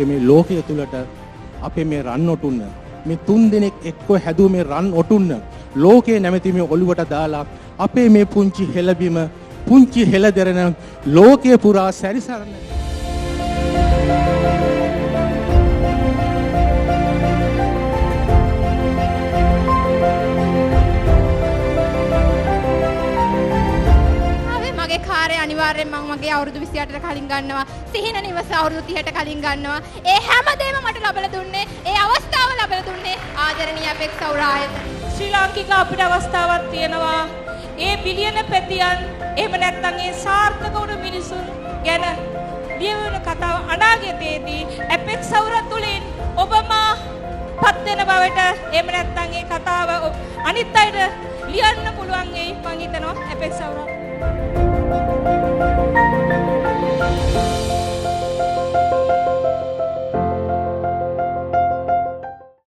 වගේ මේ ලෝකයේ තුලට අපේ මේ රන් ඔටුන්න මේ 3 දිනක් එක්ක හැදුව මේ රන් ඔටුන්න ලෝකයේ නැමැති මේ ඔළුවට දාලා අපේ මේ පුංචි හෙළබිම පුංචි හෙළදරන ලෝකයේ පුරා සැරිසරන කාර්ය අනිවාර්යෙන් මම මගේ අවුරුදු 28ට කලින් ගන්නවා. සිහින නිවස අවුරුදු 30ට කලින් ගන්නවා. ඒ හැමදේම මට ලබලා දුන්නේ, ඒ අවස්ථාව ලබලා දුන්නේ ආදරණීය අපෙක් සෞරායතන. ශ්‍රී ලාංකික අපිට අවස්ථාවක් තියෙනවා. ඒ බිලියන පැතියන් එහෙම නැත්නම් ඒ සාර්ථක වුණු මිනිසුන් ගැන ලියවන කතාව අනාගතයේදී අපෙක් සෞර තුලින් ඔබම පත් වෙන බවට එහෙම නැත්නම් ඒ කතාව අනිත් අයට ලියන්න පුළුවන් වෙයි මම හිතනවා අපෙක් සෞර.